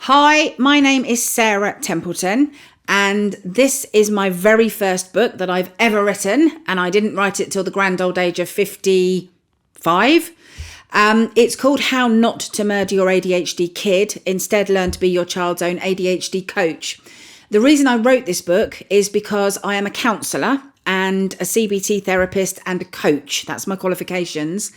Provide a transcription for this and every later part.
Hi, my name is Sarah Templeton, and this is my very first book that I've ever written, and I didn't write it till the grand old age of 55. It's called How Not to Murder Your ADHD Kid. Instead, learn to be your child's own ADHD coach. The reason I wrote this book is because I am a counsellor and a CBT therapist and a coach. That's my qualifications.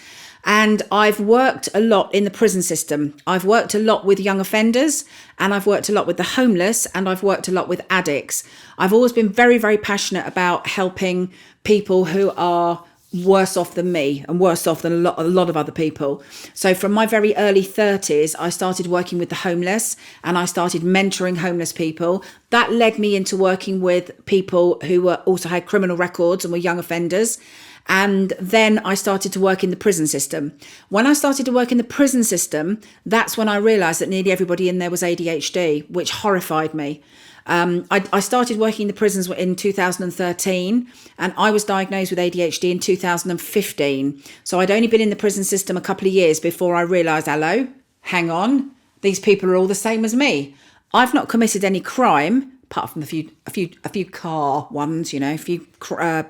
And I've worked a lot in the prison system. I've worked a lot with young offenders, and I've worked a lot with the homeless, and I've worked a lot with addicts. I've always been very, very passionate about helping people who are worse off than me and worse off than a lot of other people. So from my very early 30s, I started working with the homeless, and I started mentoring homeless people. That led me into working with people who also had criminal records and were young offenders. And then I started to work in the prison system. When I started to work in the prison system, that's when I realised that nearly everybody in there was ADHD, which horrified me. I started working in the prisons in 2013, and I was diagnosed with ADHD in 2015. So I'd only been in the prison system a couple of years before I realised, hello, hang on, these people are all the same as me. I've not committed any crime, apart from a few car ones, a few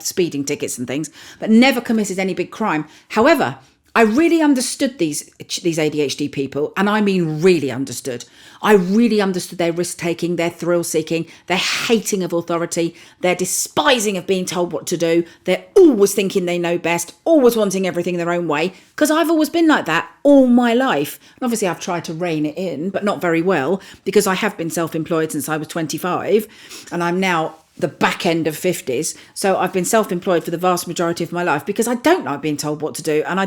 speeding tickets and things, but never committed any big crime. However, I really understood these ADHD people, and I mean really understood. I really understood their risk-taking, their thrill-seeking, their hating of authority, their despising of being told what to do. They're always thinking they know best, always wanting everything their own way, because I've always been like that all my life. And obviously, I've tried to rein it in, but not very well, because I have been self-employed since I was 25, and I'm now the back end of 50s. So I've been self-employed for the vast majority of my life because I don't like being told what to do. And I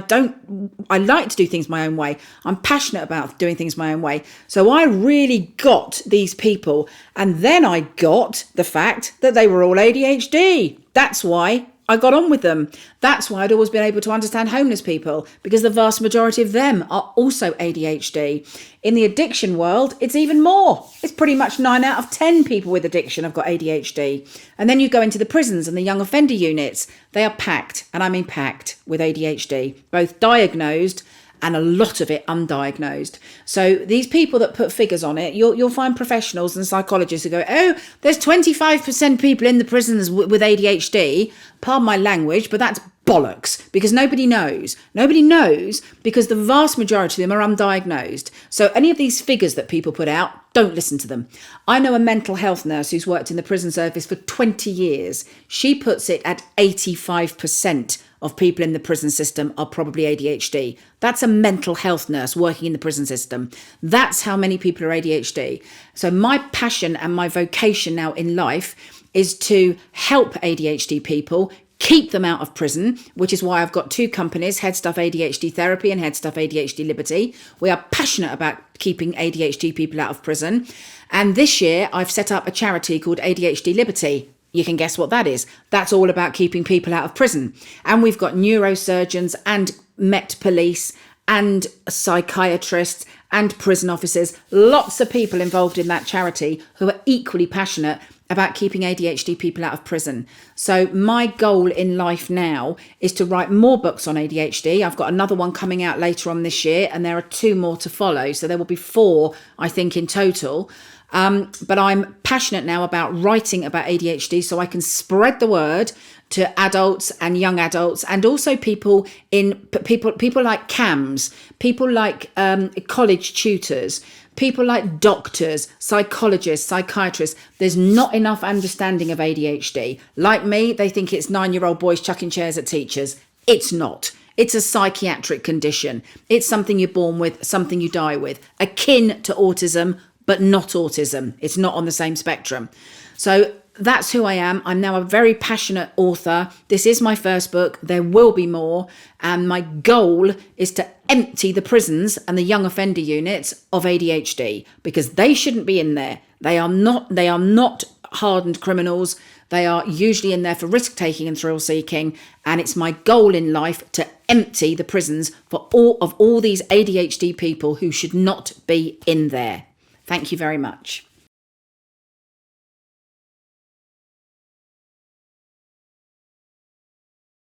like to do things my own way. I'm passionate about doing things my own way. So I really got these people. And then I got the fact that they were all ADHD. That's why I got on with them. That's why I'd always been able to understand homeless people, because the vast majority of them are also ADHD. In the addiction world, it's even more. It's pretty much 9 out of 10 people with addiction have got ADHD. And then you go into the prisons and the young offender units. They are packed, and I mean packed, with ADHD, both diagnosed and a lot of it undiagnosed. So these people that put figures on it, you'll find professionals and psychologists who go, oh, there's 25% people in the prisons with ADHD. Pardon my language, but that's bollocks, because nobody knows. Nobody knows because the vast majority of them are undiagnosed. So any of these figures that people put out, don't listen to them. I know a mental health nurse who's worked in the prison service for 20 years. She puts it at 85% of people in the prison system are probably ADHD. That's a mental health nurse working in the prison system. That's how many people are ADHD. So my passion and my vocation now in life is to help ADHD people, keep them out of prison, which is why I've got two companies, Head Stuff ADHD Therapy and Head Stuff ADHD Liberty. We are passionate about keeping ADHD people out of prison. And this year I've set up a charity called ADHD Liberty. You can guess what that is. That's all about keeping people out of prison. And we've got neurosurgeons and Met Police and psychiatrists and prison officers, lots of people involved in that charity who are equally passionate about keeping ADHD people out of prison. So my goal in life now is to write more books on ADHD. I've got another one coming out later on this year, and there are 2 more to follow. So there will be 4, I think, in total. But I'm passionate now about writing about ADHD so I can spread the word to adults and young adults, and also people like CAMs, people like college tutors, people like doctors, psychologists, psychiatrists. There's not enough understanding of ADHD. Like me, they think it's 9-year-old boys chucking chairs at teachers. It's not. It's a psychiatric condition. It's something you're born with, something you die with, akin to autism, but not autism. It's not on the same spectrum. So that's who I am. I'm now a very passionate author. This is my first book. There will be more. And my goal is to empty the prisons and the young offender units of ADHD, because they shouldn't be in there. They are not hardened criminals. They are usually in there for risk-taking and thrill-seeking. And it's my goal in life to empty the prisons for all these ADHD people who should not be in there. Thank you very much.